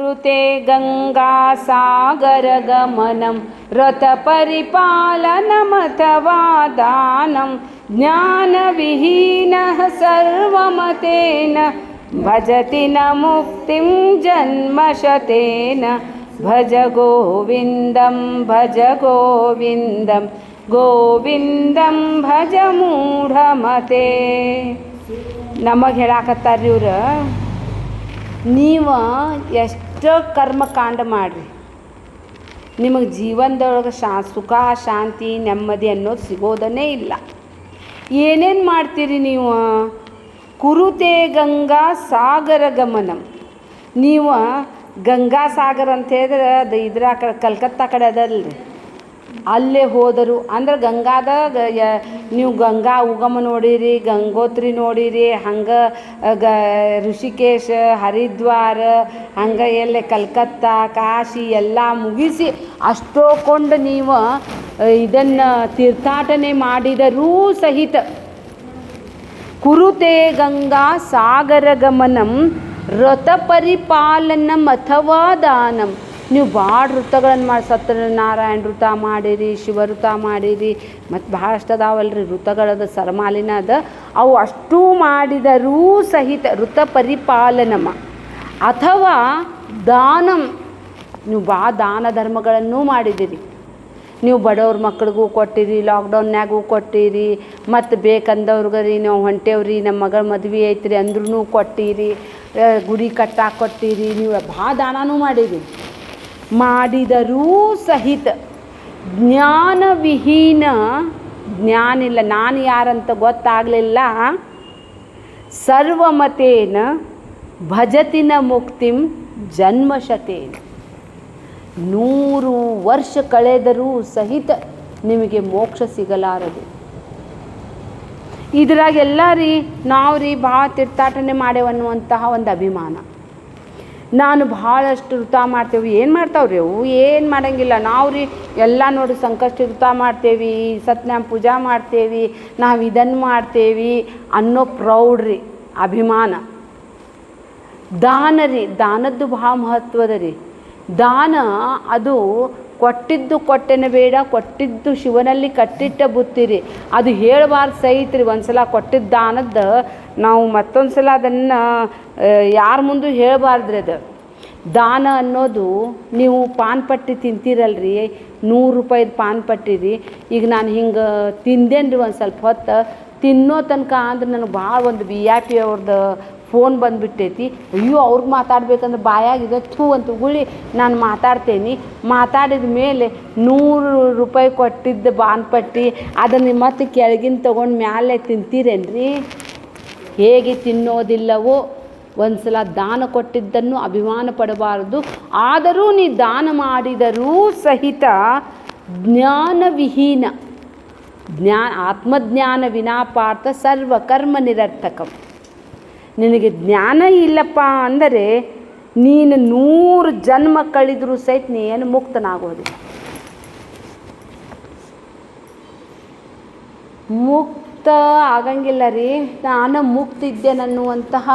कुरुते गङ्गासागरगमनं व्रतपरिपालनमथवा दानं ज्ञानविहीनः सर्वमतेन भजति न मुक्तिं जन्मशतेन भज गोविन्दं ಗೋವಿಂದಂ ಭಜ ಮೂಢಮತೆ. ನಮಗೆ ಹೇಳಾಕತ್ತಾರ್ರಿ ಇವ್ರು, ನೀವು ಎಷ್ಟೋ ಕರ್ಮಕಾಂಡ ಮಾಡಿರಿ, ನಿಮಗೆ ಜೀವನದೊಳಗೆ ಸುಖ ಶಾಂತಿ ನೆಮ್ಮದಿ ಅನ್ನೋದು ಸಿಗೋದನ್ನೇ ಇಲ್ಲ. ಏನೇನು ಮಾಡ್ತೀರಿ ನೀವು? ಕುರುತೆ ಗಂಗಾ ಸಾಗರ ಗಮನಂ. ನೀವು ಗಂಗಾ ಸಾಗರ ಅಂತ ಹೇಳಿದ್ರೆ ಅದು ಇದ್ರ ಕಲ್ಕತ್ತಾ ಕಡೆ ಅದಲ್ರಿ, ಅಲ್ಲೇ ಹೋದರು ಅಂದ್ರೆ ಗಂಗಾದಾಗ ನೀವು ಗಂಗಾ ಉಗಮ ನೋಡಿರಿ, ಗಂಗೋತ್ರಿ ನೋಡಿರಿ, ಹಂಗೆ ಋಷಿಕೇಶ, ಹರಿದ್ವಾರ, ಹಂಗೆ ಎಲ್ಲೇ ಕಲ್ಕತ್ತಾ, ಕಾಶಿ ಎಲ್ಲ ಮುಗಿಸಿ ಅಷ್ಟೋಕೊಂಡು ನೀವು ಇದನ್ನು ತೀರ್ಥಾಟನೆ ಮಾಡಿದರೂ ಸಹಿತ ಕುರುತೆ ಗಂಗಾ ಸಾಗರ ಗಮನಂ ವ್ರತ ಪರಿಪಾಲನಂ ಅಥವಾ ದಾನಂ. ನೀವು ಭಾಳ ವೃತ್ತಗಳನ್ನು ಮಾಡಿ, ಸತ್ಯನಾರಾಯಣ ವೃತ ಮಾಡಿರಿ, ಶಿವವೃತ ಮಾಡಿರಿ, ಮತ್ತು ಭಾಳಷ್ಟು ಅದಾವಲ್ರಿ ವೃತಗಳದ ಸರಮಾಲಿನ ಅದ, ಅವು ಅಷ್ಟೂ ಮಾಡಿದರೂ ಸಹಿತ ವೃತ ಪರಿಪಾಲನಮ ಅಥವಾ ದಾನಂ. ನೀವು ಭಾಳ ದಾನ ಧರ್ಮಗಳನ್ನೂ ಮಾಡಿದಿರಿ. ನೀವು ಬಡವ್ರ ಮಕ್ಳಿಗೂ ಕೊಟ್ಟಿರಿ, ಲಾಕ್ಡೌನ್ಯಾಗೂ ಕೊಟ್ಟಿರಿ, ಮತ್ತು ಬೇಕಂದವ್ರಿಗೆ ರೀ ನಾವು ಹೊಂಟೇವ್ರಿ ನಮ್ಮ ಮಗಳ ಮದುವೆ ಐತ್ರಿ ಅಂದ್ರೂ ಕೊಟ್ಟಿರಿ, ಗುಡಿ ಕಟ್ಟಾಕೆ ಕೊಟ್ಟಿರಿ, ನೀವು ಭಾಳ ದಾನನೂ ಮಾಡಿರಿ. ಮಾಡಿದರೂ ಸಹಿತ ಜ್ಞಾನವಿಹೀನ, ಜ್ಞಾನಿಲ್ಲ, ನಾನು ಯಾರಂತ ಗೊತ್ತಾಗಲಿಲ್ಲ, ಸರ್ವಮತೇನ ಭಜತಿನ ಮುಕ್ತಿಂ ಜನ್ಮಶತೇನ. 100 ವರ್ಷ ಕಳೆದರೂ ಸಹಿತ ನಿಮಗೆ ಮೋಕ್ಷ ಸಿಗಲಾರದು. ಇದ್ರಾಗೆಲ್ಲ ರೀ ನಾವು ರೀ ಭಾಳ ತೀರ್ಥಾಟನೆ ಮಾಡೇವನ್ನುವಂತಹ ಒಂದು ಅಭಿಮಾನ. ನಾನು ಭಾಳಷ್ಟು ವೃತ ಮಾಡ್ತೇವೆ, ಏನು ಮಾಡ್ತಾವ್ರಿ ಅವು? ಏನು ಮಾಡೋಂಗಿಲ್ಲ ನಾವು ರೀ. ಎಲ್ಲ ನೋಡಿ ಸಂಕಷ್ಟ ವೃತ ಮಾಡ್ತೇವೆ, ಸತ್ಯನಾರಾಯಣ ಪೂಜಾ ಮಾಡ್ತೇವೆ, ನಾವು ಇದನ್ನು ಮಾಡ್ತೇವೆ ಅನ್ನೋ ಪ್ರೌಢ ರೀ, ಅಭಿಮಾನ. ದಾನ ರೀ, ದಾನದ್ದು ಭಾಳ ಮಹತ್ವದ ರೀ. ದಾನ ಅದು ಕೊಟ್ಟಿದ್ದು ಕೊಟ್ಟೆನೇ ಬೇಡ, ಕೊಟ್ಟಿದ್ದು ಶಿವನಲ್ಲಿ ಕಟ್ಟಿಟ್ಟ ಬುತ್ತಿರಿ. ಅದು ಹೇಳಬಾರ್ದು ಸಹಿತ ರೀ. ಒಂದು ಸಲ ಕೊಟ್ಟಿದ್ದ ದಾನದ್ದು ನಾವು ಮತ್ತೊಂದು ಸಲ ಅದನ್ನು ಯಾರ ಮುಂದೆ ಹೇಳಬಾರ್ದ್ರಿ. ಅದು ದಾನ ಅನ್ನೋದು, ನೀವು ಪಾನ್ ಪಟ್ಟಿ ತಿಂತೀರಲ್ರಿ, 100 ರೂಪಾಯಿದು ಪಾನ್ ಪಟ್ಟಿ ರೀ. ಈಗ ನಾನು ಹಿಂಗೆ ತಿಂದೇನು ರೀ ಒಂದು ಸ್ವಲ್ಪ ಹೊತ್ತು, ತಿನ್ನೋ ತನಕ ಅಂದ್ರೆ ನನಗೆ ಭಾಳ ಒಂದು VIP ಅವ್ರದ್ದು ಫೋನ್ ಬಂದುಬಿಟ್ಟೈತಿ. ಅಯ್ಯೋ ಅವ್ರಿಗೆ ಮಾತಾಡ್ಬೇಕಂದ್ರೆ ಬಾಯಾಗಿದೆ ಥೂ ಅಂತ ಉಗುಳಿ ನಾನು ಮಾತಾಡ್ತೇನೆ. ಮಾತಾಡಿದ ಮೇಲೆ 100 ರೂಪಾಯಿ ಕೊಟ್ಟಿದ್ದ ಬಾನ್ಪಟ್ಟಿ ಅದನ್ನು ಮತ್ತೆ ಕೆಳಗಿನ ತೊಗೊಂಡು ಮ್ಯಾಲೆ ತಿಂತೀರೇನ್ರಿ? ಹೇಗೆ ತಿನ್ನೋದಿಲ್ಲವೋ ಒಂದು ಸಲ ದಾನ ಕೊಟ್ಟಿದ್ದನ್ನು ಅಭಿಮಾನ ಪಡಬಾರದು. ಆದರೂ ನೀ ದಾನ ಮಾಡಿದರೂ ಸಹಿತ ಜ್ಞಾನವಿಹೀನ, ಆತ್ಮಜ್ಞಾನ ವಿನಾಪಾರ್ಥ ಸರ್ವಕರ್ಮ ನಿರರ್ಥಕಂ. ನಿನಗೆ ಜ್ಞಾನ ಇಲ್ಲಪ್ಪ ಅಂದರೆ ನೀನು 100 ಜನ್ಮ ಕಳೆದರೂ ಸಹಿತ ನೀನು ಮುಕ್ತನಾಗೋದಿಲ್ಲ. ಮುಕ್ತ ಆಗಂಗಿಲ್ಲ ರೀ. ನಾನು ಮುಕ್ತಿದ್ದೇನನ್ನುವಂತಹ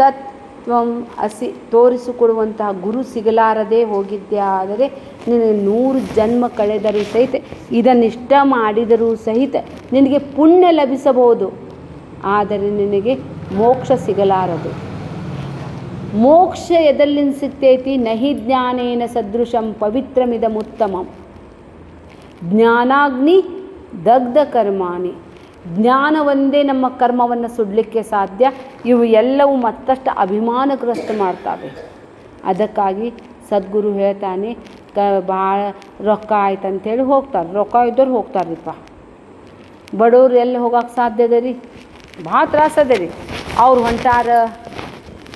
ತತ್ವಂ ಅಸಿ ತೋರಿಸಿಕೊಡುವಂತಹ ಗುರು ಸಿಗಲಾರದೆ ಹೋಗಿದ್ದೆ ಆದರೆ ನಿನಗೆ 100 ಜನ್ಮ ಕಳೆದರೂ ಸಹಿತ ಇದನ್ನಿಷ್ಟ ಮಾಡಿದರೂ ಸಹಿತ ನಿನಗೆ ಪುಣ್ಯ ಲಭಿಸಬಹುದು, ಆದರೆ ನಿನಗೆ ಮೋಕ್ಷ ಸಿಗಲಾರದು. ಮೋಕ್ಷ ಎದಲ್ಲಿಂದ ಸಿಗ್ತೈತಿ? ನಹಿ ಜ್ಞಾನೇನ ಸದೃಶಂ ಪವಿತ್ರಮಿದಮುತ್ತಮಂ. ಜ್ಞಾನಾಗ್ನಿ ದಗ್ಧ ಕರ್ಮಾಣಿ. ಜ್ಞಾನ ಒಂದೇ ನಮ್ಮ ಕರ್ಮವನ್ನು ಸುಡಲಿಕ್ಕೆ ಸಾಧ್ಯ. ಇವು ಎಲ್ಲವೂ ಮತ್ತಷ್ಟು ಅಭಿಮಾನಗ್ರಸ್ತ ಮಾಡ್ತವೆ. ಅದಕ್ಕಾಗಿ ಸದ್ಗುರು ಹೇಳ್ತಾನೆ, ಭಾಳ ರೊಕ್ಕ ಆಯ್ತು ಅಂಥೇಳಿ ಹೋಗ್ತಾರೆ. ರೊಕ್ಕ ಇದ್ದವ್ರು ಹೋಗ್ತಾರ್ರಿಪ್ಪ. ಬಡವ್ರು ಎಲ್ಲಿ ಹೋಗೋಕ್ಕೆ ಸಾಧ್ಯ ಅದ ರೀ? ಭಾಳ ತ್ರಾಸದ ರೀ. ಅವ್ರು ಹೊಂಟಾರ,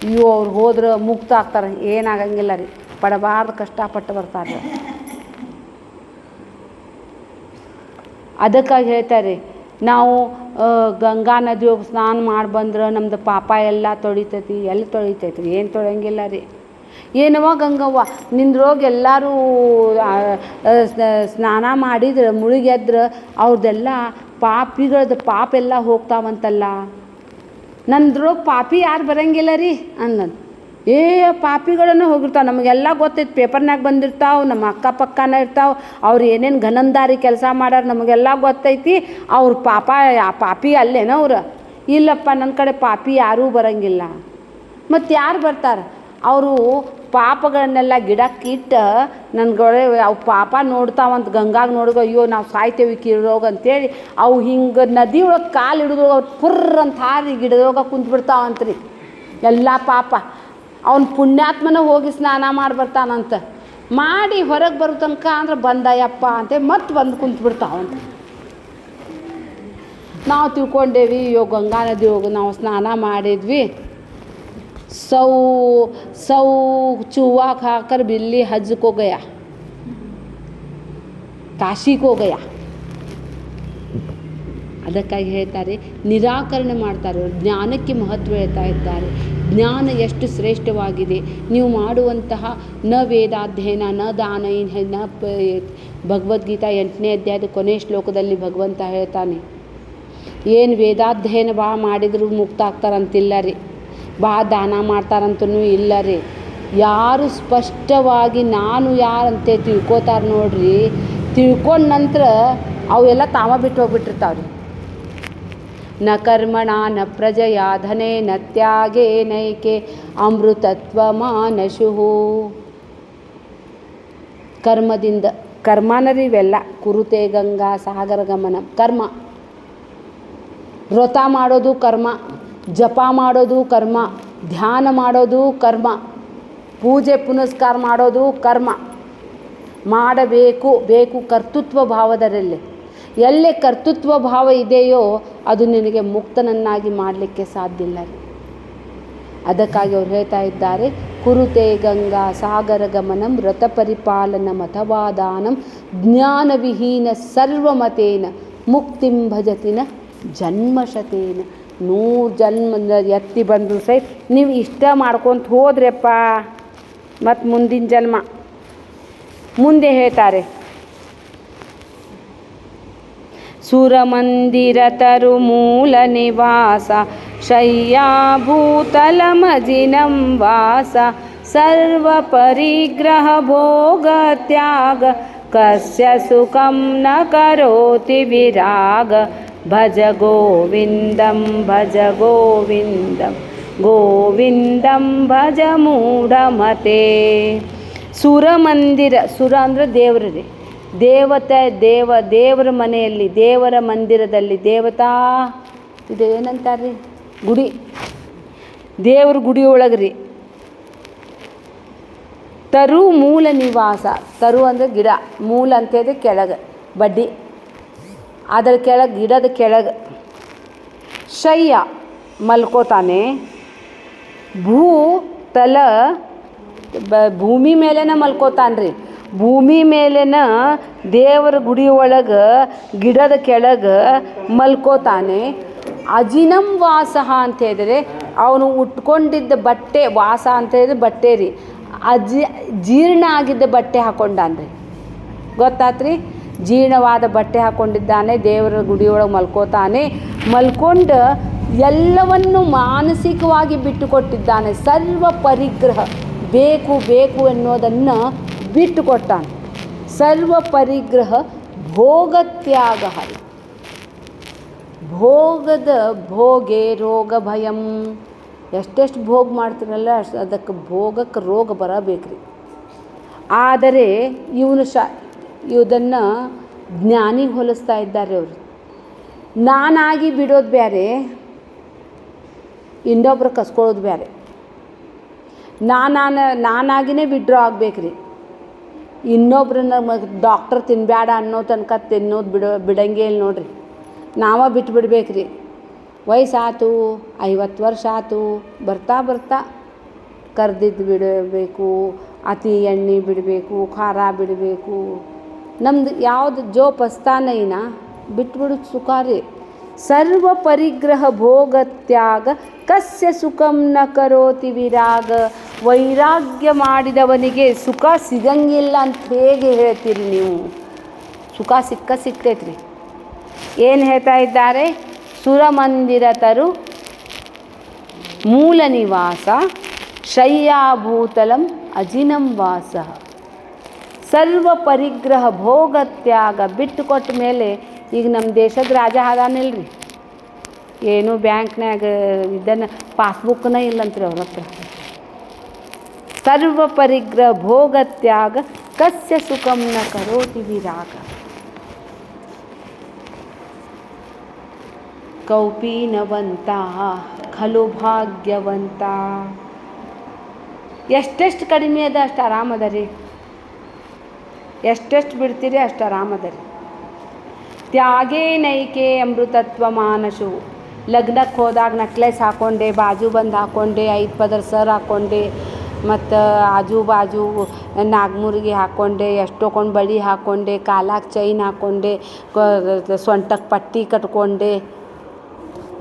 ಇವು ಅವ್ರು ಹೋದ್ರೆ ಮುಕ್ತ ಆಗ್ತಾರೆ, ಏನಾಗಂಗಿಲ್ಲ ರೀ. ಪಡಬಾರ್ದು ಕಷ್ಟಪಟ್ಟು ಬರ್ತಾರೆ. ಅದಕ್ಕಾಗಿ ಹೇಳ್ತಾರೆ, ನಾವು ಗಂಗಾ ನದಿ ಹೋಗಿ ಸ್ನಾನ ಮಾಡಿ ಬಂದ್ರೆ ನಮ್ಮದು ಪಾಪ ಎಲ್ಲ ತೊಳಿತೈತಿ. ಎಲ್ಲಿ ತೊಳಿತೈತಿ? ಏನು ತೊಳೆಯಂಗಿಲ್ಲ ರೀ. ಏನವ ಗಂಗವ್ವ ನಿಂದ್ರೋಗಿ ಎಲ್ಲರೂ ಸ್ನಾನ ಮಾಡಿದ್ರೆ ಮುಳುಗೆದ್ರೆ ಅವ್ರದ್ದೆಲ್ಲ ಪಾಪಿಗಳದ್ದು ಪಾಪ ಎಲ್ಲ ಹೋಗ್ತಾವಂತಲ್ಲ. ನಂದ್ರೋಗಿ ಪಾಪಿ ಯಾರು ಬರಂಗಿಲ್ಲ ರೀ ಅನ್ನೋದು. ಪಾಪಿಗಳನ್ನು ಹೋಗಿರ್ತಾವೆ. ನಮಗೆಲ್ಲ ಗೊತ್ತೈತೆ, ಪೇಪರ್ನಾಗ ಬಂದಿರ್ತಾವೆ, ನಮ್ಮ ಅಕ್ಕಪಕ್ಕನ ಇರ್ತಾವೆ. ಅವ್ರು ಏನೇನು ಘನಂದಾರಿ ಕೆಲಸ ಮಾಡ್ಯಾರ ನಮಗೆಲ್ಲ ಗೊತ್ತೈತಿ. ಅವ್ರ ಪಾಪಿ ಅಲ್ಲೇನ ಅವ್ರು? ಇಲ್ಲಪ್ಪ, ನನ್ನ ಕಡೆ ಪಾಪಿ ಯಾರೂ ಬರಂಗಿಲ್ಲ. ಮತ್ತು ಯಾರು ಬರ್ತಾರೆ? ಅವರು ಪಾಪಗಳನ್ನೆಲ್ಲ ಗಿಡಕ್ಕೆ ಇಟ್ಟು ನನ್ಗೊಳೆ ಅವು ಪಾಪ ನೋಡ್ತಾವಂತ ಗಂಗಾಗ ನೋಡಿದ್ರು, ಅಯ್ಯೋ ನಾವು ಸಾಯ್ತೇವೆ ಕಿರೋಗ ಅಂತೇಳಿ ಅವು ಹಿಂಗೆ ನದಿ ಒಳಗೆ ಕಾಲು ಹಿಡಿದು ಅವ್ರು ಪುರ್ರ ಅಂತ ಹಾರಿ ಗಿಡದೊಳಗೆ ಕುಂತ್ಬಿಡ್ತಾವಂತ್ರಿ ಎಲ್ಲ ಪಾಪ. ಅವ್ನು ಪುಣ್ಯಾತ್ಮನ ಹೋಗಿ ಸ್ನಾನ ಮಾಡಿ ಬರ್ತಾನಂತ. ಮಾಡಿ ಹೊರಗೆ ಬರೋ ತನಕ ಅಂದ್ರೆ ಬಂದಯ್ಯಪ್ಪ ಅಂತ ಮತ್ತೆ ಬಂದು ಕುಂತ್ಬಿಡ್ತಾವಂತ. ನಾವು ತಿಳ್ಕೊಂಡೇವಿ, ಅಯ್ಯೋ ಗಂಗಾ ನದಿ ಹೋಗಿ ನಾವು ಸ್ನಾನ ಮಾಡಿದ್ವಿ, सौ चूहा खाकर बिल्ली हज को गया, ಕಾಶಿ ಕೋ ಗಯಾ. ಅದಕ್ಕಾಗಿ ಹೇಳ್ತಾರೆ, ನಿರಾಕರಣೆ ಮಾಡ್ತಾರೆ. ಜ್ಞಾನಕ್ಕೆ ಮಹತ್ವ ಹೇಳ್ತಾ ಇದ್ದಾರೆ. ಜ್ಞಾನ ಎಷ್ಟು ಶ್ರೇಷ್ಠವಾಗಿದೆ. ನೀವು ಮಾಡುವಂತಹ ನ ವೇದಾಧ್ಯಯನ ನ ದಾನ ನ ಭಗವದ್ಗೀತಾ 8ನೇ ಅಧ್ಯಾಯದ ಕೊನೆಯ ಶ್ಲೋಕದಲ್ಲಿ ಭಗವಂತ ಹೇಳ್ತಾನೆ, ಏನು ವೇದಾಧ್ಯಯನ ಮಾಡಿದ್ರು ಮುಕ್ತ ಆಗ್ತಾರಂತಿಲ್ಲ ರೀ, ದಾನ ಮಾಡ್ತಾರಂತನೂ ಇಲ್ಲ ರೀ. ಯಾರು ಸ್ಪಷ್ಟವಾಗಿ ನಾನು ಯಾರಂತೆ ತಿಳ್ಕೊತಾರೆ ನೋಡ್ರಿ, ತಿಳ್ಕೊಂಡ ನಂತರ ಅವೆಲ್ಲ ತಾವ ಬಿಟ್ಟು ಹೋಗ್ಬಿಟ್ಟಿರ್ತಾವ್ರಿ. ನ ಕರ್ಮಣ ನ ಪ್ರಜಯಾ ಧನೆ ನ ತ್ಯಾಗೇ ನೈಕೆ ಅಮೃತತ್ವ ಮಾನಶು. ಕರ್ಮದಿಂದ ಕರ್ಮನರಿವೆಲ್ಲ ಕುರುತೆ ಗಂಗಾ ಸಾಗರ ಗಮನ. ಕರ್ಮ, ವ್ರತ ಮಾಡೋದು ಕರ್ಮ, ಜಪ ಮಾಡೋದು ಕರ್ಮ, ಧ್ಯಾನ ಮಾಡೋದು ಕರ್ಮ, ಪೂಜೆ ಪುನಸ್ಕಾರ ಮಾಡೋದು ಕರ್ಮ. ಮಾಡಬೇಕು ಬೇಕು ಕರ್ತೃತ್ವ ಭಾವದರಲ್ಲಿ. ಎಲ್ಲೇ ಕರ್ತೃತ್ವ ಭಾವ ಇದೆಯೋ ಅದು ನಿನಗೆ ಮುಕ್ತನನ್ನಾಗಿ ಮಾಡಲಿಕ್ಕೆ ಸಾಧ್ಯ ಇಲ್ಲ ರೀ. ಅದಕ್ಕಾಗಿ ಅವ್ರು ಹೇಳ್ತಾ ಇದ್ದಾರೆ, ಕುರುತೆ ಗಂಗಾ ಸಾಗರ ಗಮನಂ ವ್ರತ ಪರಿಪಾಲನಂ ಅಥವಾ ದಾನಂ ಜ್ಞಾನವಿಹೀನ ಸರ್ವಮತೇನ ಮುಕ್ತಿಂ ಭಜತಿನ ಜನ್ಮಶತೇನ. 100 ಜನ್ಮ ಎತ್ತಿ ಬಂದರು ಸಹಿತ ನೀವು ಇಷ್ಟ ಮಾಡ್ಕೊತ ಹೋದ್ರಪ್ಪ ಮತ್ತು ಮುಂದಿನ ಜನ್ಮ ಮುಂದೆ ಹೇಳ್ತಾರೆ. ಸುರಮಂದಿರ ತರು ಮೂಲ ನಿವಾಸ ಶಯ್ಯಾಭೂತಲಮಜಿನಂ ವಾಸ ಸರ್ವ ಪರಿಗ್ರಹ ಭೋಗ ತ್ಯಾಗ ಕಸ್ಯ ಸುಖಂ ನ ಕರೋತಿ ವಿರಾಗ ಭಜ ಗೋವಿಂದಂ ಗೋವಿಂದಂ ಭಜ ಮೂಢಮತೆ. ಸುರಮಂದಿರ, ಸುರ ಅಂದರೆ ದೇವರು ರೀ. ದೇವರ ಮನೆಯಲ್ಲಿ, ದೇವರ ಮಂದಿರದಲ್ಲಿ, ದೇವತಾ ಇದು ಏನಂತಾರ್ರಿ, ಗುಡಿ, ದೇವ್ರ ಗುಡಿ ಒಳಗೆ ರೀ. ತರು ಮೂಲ ನಿವಾಸ, ತರು ಅಂದರೆ ಗಿಡ, ಮೂಲ ಅಂತೇಳಿದ್ರೆ ಕೆಳಗೆ ಬಡ್ಡಿ, ಅದರ ಕೆಳಗೆ ಗಿಡದ ಕೆಳಗೆ. ಶಯ್ಯ ಮಲ್ಕೋತಾನೆ, ಭೂಮಿ ಮೇಲೆನ ಮಲ್ಕೋತಾನ್ರಿ. ಭೂಮಿ ಮೇಲೆನ ದೇವರ ಗುಡಿ ಒಳಗೆ ಗಿಡದ ಕೆಳಗೆ ಮಲ್ಕೋತಾನೆ. ಅಜಿನಂ ವಾಸ ಅಂತ ಹೇಳಿದ್ರೆ ಅವನು ಉಟ್ಕೊಂಡಿದ್ದ ಬಟ್ಟೆ, ವಾಸ ಅಂತ ಹೇಳಿದ್ರೆ ಬಟ್ಟೆ ರೀ, ಜೀರ್ಣ ಆಗಿದ್ದ ಬಟ್ಟೆ ಹಾಕ್ಕೊಂಡಾನ್ರಿ. ಗೊತ್ತಾತ್ರಿ? ಜೀರ್ಣವಾದ ಬಟ್ಟೆ ಹಾಕ್ಕೊಂಡಿದ್ದಾನೆ, ದೇವರ ಗುಡಿಯೊಳಗೆ ಮಲ್ಕೋತಾನೆ. ಮಲ್ಕೊಂಡು ಎಲ್ಲವನ್ನು ಮಾನಸಿಕವಾಗಿ ಬಿಟ್ಟುಕೊಟ್ಟಿದ್ದಾನೆ. ಸರ್ವ ಪರಿಗ್ರಹ, ಬೇಕು ಎನ್ನುವುದನ್ನು ಬಿಟ್ಟುಕೊಟ್ಟಾನೆ. ಸರ್ವ ಪರಿಗ್ರಹ ಭೋಗತ್ಯಾಗ. ಭೋಗದ ಭೋಗೆ ರೋಗ ಭಯಂ. ಎಷ್ಟೆಷ್ಟು ಭೋಗ ಮಾಡ್ತೀರಲ್ಲ ಅದಕ್ಕೆ ಭೋಗಕ್ಕೆ ರೋಗ ಬರಬೇಕ್ರಿ. ಆದರೆ ಇದನ್ನು ಜ್ಞಾನಿಗೆ ಹೋಲಿಸ್ತಾ ಇದ್ದಾರೆ ಅವರು. ನಾನಾಗಿ ಬಿಡೋದು ಬೇರೆ, ಇನ್ನೊಬ್ರು ಕಸ್ಕೊಳ್ಳೋದು ಬೇರೆ. ನಾನಾಗಿನೇ ವಿಡ್ರಾ ಆಗ್ಬೇಕ್ರಿ. ಇನ್ನೊಬ್ರನ್ನ ಡಾಕ್ಟರ್ ತಿನ್ನಬೇಡ ಅನ್ನೋ ತನಕ ತಿನ್ನೋದು ಬಿಡಂಗೇ ಇಲ್ಲ ನೋಡ್ರಿ. ನಾವೇ ಬಿಟ್ಬಿಡ್ಬೇಕ್ರಿ. ವಯಸ್ಸಾತು, 50 ವರ್ಷ ಆತು, ಬರ್ತಾ ಕರ್ದಿದ್ದು ಬಿಡಬೇಕು, ಅತಿ ಎಣ್ಣೆ ಬಿಡಬೇಕು, ಖಾರ ಬಿಡಬೇಕು. ನಮ್ದು ಯಾವುದು ಜೋ ಪಸ್ತಾನೈನ ಬಿಟ್ಬಿಡೋದು ಸುಖ ರೀ. ಸರ್ವ ಪರಿಗ್ರಹ ಭೋಗ ತ್ಯಾಗ ಕಸ್ಯ ಸುಖಂ ನ ಕರೋತಿ ವಿರಾಗ. ವೈರಾಗ್ಯ ಮಾಡಿದವನಿಗೆ ಸುಖ ಸಿಗಂಗಿಲ್ಲ ಅಂತ ಹೇಗೆ ಹೇಳ್ತೀರಿ ನೀವು? ಸುಖ ಸಿಕ್ಕೈತ್ರಿ. ಏನು ಹೇಳ್ತಾ ಇದ್ದಾರೆ? ಸುರಮಂದಿರ ತರು ಮೂಲ ನಿವಾಸ ಶಯ್ಯಾಭೂತಲಂ ಅಜಿನಂ ವಾಸ. ಸರ್ವ ಪರಿಗ್ರಹ ಭೋಗ ತ್ಯಾಗ ಬಿಟ್ಟು ಕೊಟ್ಟ ಮೇಲೆ ಈಗ ನಮ್ಮ ದೇಶದ ರಾಜ ಅದಾನಿಲ್ರಿ, ಏನು ಬ್ಯಾಂಕ್ನಾಗ ಇದನ್ನು ಪಾಸ್ಬುಕ್ನ ಇಲ್ಲಂತ್ರಿ ಅವ್ರ ಹತ್ರ. ಸರ್ವ ಪರಿಗ್ರಹ ಭೋಗ ತ್ಯಾಗ ಕಸ್ಯ ಸುಖಂ ನ ಕರೋತಿ ವಿರಾಗ. ಕೌಪೀನವಂತ ಖಲು ಭಾಗ್ಯವಂತ. ಎಷ್ಟೆಷ್ಟು ಕಡಿಮೆ ಅದ ಅಷ್ಟು ಆರಾಮದ ರೀ, ಎಷ್ಟೆಷ್ಟು ಬಿಡ್ತೀರಿ ಅಷ್ಟು ಆರಾಮದ ರೀ. ತ್ಯಾಗೇ ನೈಕೆ ಅಮೃತತ್ವ ಮಾನಸು. ಲಗ್ನಕ್ಕೆ ಹೋದಾಗ ನಕ್ಲೆಸ್ ಹಾಕ್ಕೊಂಡೆ, ಬಾಜು ಬಂದು ಹಾಕ್ಕೊಂಡೆ, 5 ಪದರ ಸರ್ ಹಾಕ್ಕೊಂಡೆ, ಮತ್ತು ಆಜು ಬಾಜು ನಾಗಮುರ್ಗಿ ಹಾಕ್ಕೊಂಡೆ, ಎಷ್ಟೊಕೊಂಡು ಬಳಿ ಹಾಕ್ಕೊಂಡೆ, ಕಾಲಾಗೆ ಚೈನ್ ಹಾಕ್ಕೊಂಡೆ, ಸೊಂಟಕ್ಕೆ ಪಟ್ಟಿ ಕಟ್ಕೊಂಡೆ,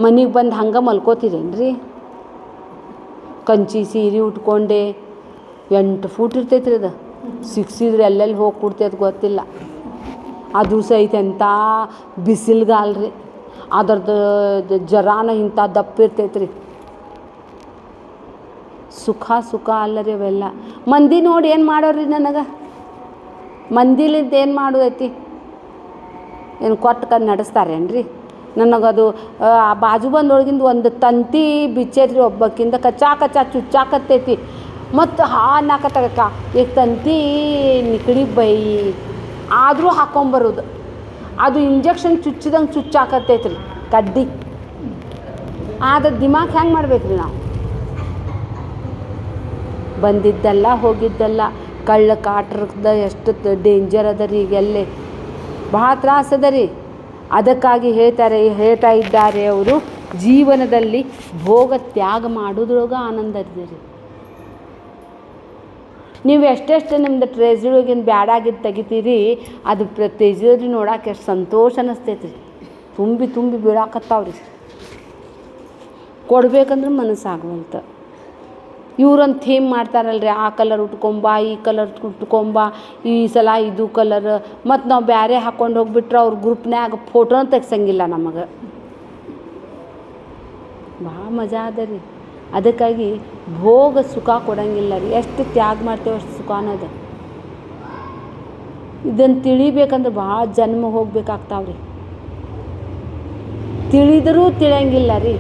ಮನೆಗೆ ಬಂದು ಹಂಗೆ ಮಲ್ಕೋತೀರೇನ್ರಿ? ಕಂಚಿ ಸೀರೆ ಉಟ್ಕೊಂಡೆ, 8 ಫೂಟ್ ಇರ್ತೈತ್ರಿ ಅದು, ಸಿಕ್ಸಿದ್ರೆ ಎಲ್ಲೆಲ್ಲಿ ಹೋಗಿ ಕೊಡ್ತೈತೆ ಗೊತ್ತಿಲ್ಲ. ಅದು ಸಹಿತ ಎಂಥ ಬಿಸಿಲ್ಗಾಲ್ರಿ, ಅದ್ರದ್ದು ಜರಾನ ಇಂಥ ದಪ್ಪ ಇರ್ತೈತ್ರಿ. ಸುಖ ಸುಖ ಅಲ್ಲರಿ ಅವೆಲ್ಲ. ಮಂದಿ ನೋಡಿ ಏನು ಮಾಡೋರಿ ನನಗೆ? ಮಂದಿಲಿದ್ದು ಏನು ಮಾಡೋದೈತಿ? ಏನು ಕೊಟ್ಟು ನಡೆಸ್ತಾರೇನ್ರಿ? ನನಗದು ಆ ಬಾಜು ಬಂದೊಳಗಿಂದ ಒಂದು ತಂತಿ ಬಿಚ್ಚೈತ್ರಿ, ಒಬ್ಬಕ್ಕಿಂದ ಕಚ್ಚಾ ಕಚ್ಚಾ ಚುಚ್ಚಾಕತ್ತೈತಿ. ಮತ್ತು ಹಾನಾಕತ್ತಕ್ಕ ಈಗ ತಂತಿ ನಿಕಡಿ ಬೈ ಆದರೂ ಹಾಕ್ಕೊಂಬರೋದು, ಅದು ಇಂಜೆಕ್ಷನ್ ಚುಚ್ಚಿದಂಗೆ ಚುಚ್ಚಾಕತ್ತೈತ್ರಿ ಕಡ್ಡಿ. ಆದ್ರೆ ದಿಮಾಕ್ ಹೆಂಗೆ ಮಾಡ್ಬೇಕ್ರಿ ನಾವು? ಬಂದಿದ್ದಲ್ಲ ಹೋಗಿದ್ದಲ್ಲ, ಕಳ್ಳ ಕಾಟ್ರದ ಎಷ್ಟು ಡೇಂಜರ್ ಅದ ರೀ ಈಗೆಲ್ಲೇ, ಭಾಳ ತ್ರಾಸ ಅದ ರೀ. ಅದಕ್ಕಾಗಿ ಹೇಳ್ತಾ ಇದ್ದಾರೆ ಅವರು, ಜೀವನದಲ್ಲಿ ಭೋಗ ತ್ಯಾಗ ಮಾಡೋದ್ರೊಳಗೆ ಆನಂದ ಇದೆ ರೀ. ನೀವು ಎಷ್ಟೆಷ್ಟು ನಿಮ್ದು ಟ್ರೆಜರಿಗಿಂದ ಬ್ಯಾಡಾಗಿದ್ದು ತೆಗಿತೀರಿ, ಅದು ಟ್ರೆಜರಿ ನೋಡೋಕೆ ಎಷ್ಟು ಸಂತೋಷ ಅನ್ನಿಸ್ತೈತಿ ರೀ. ತುಂಬಿ ತುಂಬಿ ಬೀಳಾಕತ್ತಾವ್ರಿ, ಕೊಡ್ಬೇಕಂದ್ರೆ ಮನಸ್ಸಾಗುವಂತ. ಇವ್ರೊಂದು ಥೀಮ್ ಮಾಡ್ತಾರಲ್ರಿ, ಆ ಕಲರ್ ಉಟ್ಕೊಂಬ, ಈ ಕಲರ್ ಉಟ್ಕೊಂಬ, ಈ ಸಲ ಇದು ಕಲರ್, ಮತ್ತು ನಾವು ಬೇರೆ ಹಾಕ್ಕೊಂಡು ಹೋಗ್ಬಿಟ್ರೆ ಅವ್ರ ಗ್ರೂಪ್ನ್ಯಾಗ ಫೋಟೋನ ತೆಗ್ಸಂಗಿಲ್ಲ ನಮಗೆ. ಭಾಳ ಮಜಾ ಅದ ರೀ. ಅದಕ್ಕಾಗಿ ಭೋಗ ಸುಖ ಕೊಡಂಗಿಲ್ಲ ರೀ. ಎಷ್ಟು ತ್ಯಾಗ ಮಾಡ್ತೇವೆ ಅಷ್ಟು ಸುಖ ಅನ್ನೋದು. ಇದನ್ನು ತಿಳಿಬೇಕಂದ್ರೆ ಭಾಳ ಜನ್ಮ ಹೋಗ್ಬೇಕಾಗ್ತಾವ್ರಿ. ತಿಳಿದರೂ ತಿಳಿಯಂಗಿಲ್ಲ ರೀ.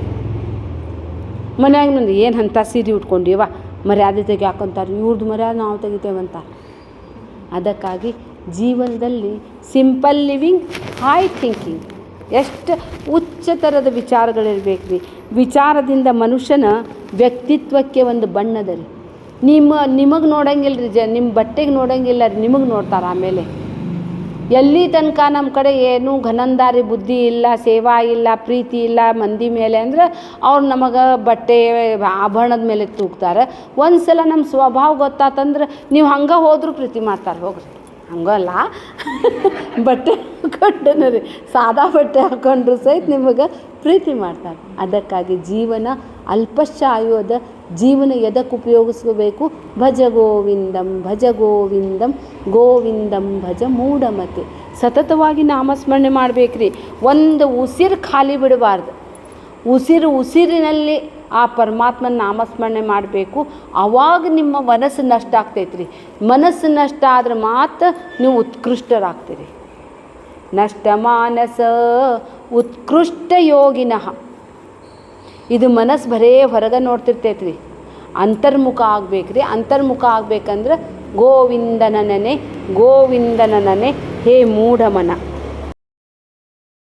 ಮನ್ಯಾಗ ಮಂದಿ ಏನು ಅಂಥ ಸೀರೆ ಉಟ್ಕೊಂಡಿವ, ಮರ್ಯಾದೆ ತೆಗಿಯಾಕಂತಾರೆ, ಇವ್ರದ್ದು ಮರ್ಯಾದೆ ನಾವು ತೆಗಿತೇವಂತ. ಅದಕ್ಕಾಗಿ ಜೀವನದಲ್ಲಿ ಸಿಂಪಲ್ ಲಿವಿಂಗ್, ಹೈ ಥಿಂಕಿಂಗ್, ಎಷ್ಟು ಉಚ್ಚತರದ ವಿಚಾರಗಳಿರ್ಬೇಕು ರೀ. ವಿಚಾರದಿಂದ ಮನುಷ್ಯನ ವ್ಯಕ್ತಿತ್ವಕ್ಕೆ ಒಂದು ಬಣ್ಣದ ರೀ. ನಿಮಗೆ ನೋಡಂಗಿಲ್ಲ ರೀ, ನಿಮ್ಮ ಬಟ್ಟೆಗೆ ನೋಡಂಗಿಲ್ಲ ರೀ, ನಿಮಗೆ ನೋಡ್ತಾರೆ. ಆಮೇಲೆ ಎಲ್ಲಿ ತನಕ ನಮ್ಮ ಕಡೆ ಏನೂ ಘನಂದಾರಿ ಬುದ್ಧಿ ಇಲ್ಲ, ಸೇವಾ ಇಲ್ಲ, ಪ್ರೀತಿ ಇಲ್ಲ ಮಂದಿ ಮೇಲೆ ಅಂದ್ರೆ ಅವ್ರು ನಮಗೆ ಬಟ್ಟೆ ಆಭರಣದ ಮೇಲೆ ತೂಗ್ತಾರೆ. ಒಂದು ಸಲ ನಮ್ಮ ಸ್ವಭಾವ ಗೊತ್ತಾತಂದ್ರೆ ನೀವು ಹಂಗೆ ಹೋದರೂ ಪ್ರೀತಿ ಮಾಡ್ತಾರೆ. ಹೋಗ್ರಿ, ಹಂಗಲ್ಲ ಬಟ್ಟೆ ಹಾಕೊಂಡೇನೆ ರೀ, ಸಾದಾ ಬಟ್ಟೆ ಹಾಕೊಂಡ್ರು ಸಹಿತ ನಿಮಗೆ ಪ್ರೀತಿ ಮಾಡ್ತಾರೆ. ಅದಕ್ಕಾಗಿ ಜೀವನ ಅಲ್ಪಶಾಯುವದ ಜೀವನ ಎದಕ್ಕೆ ಉಪಯೋಗಿಸ್ಕೋಬೇಕು? ಭಜ ಗೋವಿಂದಂ ಭಜ ಗೋವಿಂದಂ ಗೋವಿಂದಂ ಭಜ ಮೂಢಮತೆ. ಸತತವಾಗಿ ನಾಮಸ್ಮರಣೆ ಮಾಡಬೇಕ್ರಿ. ಒಂದು ಉಸಿರು ಖಾಲಿ ಬಿಡಬಾರ್ದು. ಉಸಿರಿನಲ್ಲಿ ಆ ಪರಮಾತ್ಮನ ನಾಮಸ್ಮರಣೆ ಮಾಡಬೇಕು. ಆವಾಗ ನಿಮ್ಮ ಮನಸ್ಸು ನಷ್ಟ ಆಗ್ತೈತ್ರಿ. ಮನಸ್ಸು ನಷ್ಟ ಆದ್ರೆ ಮಾತ್ರ ನೀವು ಉತ್ಕೃಷ್ಟರಾಗ್ತೀರಿ. ನಷ್ಟ ಮಾನಸ ಉತ್ಕೃಷ್ಟ ಯೋಗಿನಃ. ಇದು ಮನಸ್ಸು ಬರೇ ಹೊರಗೆ ನೋಡ್ತಿರ್ತೈತ್ರಿ. ಅಂತರ್ಮುಖ ಆಗ್ಬೇಕ್ರಿ. ಅಂತರ್ಮುಖ ಆಗ್ಬೇಕಂದ್ರೆ ಗೋವಿಂದನ ನೆನೆ, ಗೋವಿಂದನ ನೆನೆ ಹೇ ಮೂಢಮನ.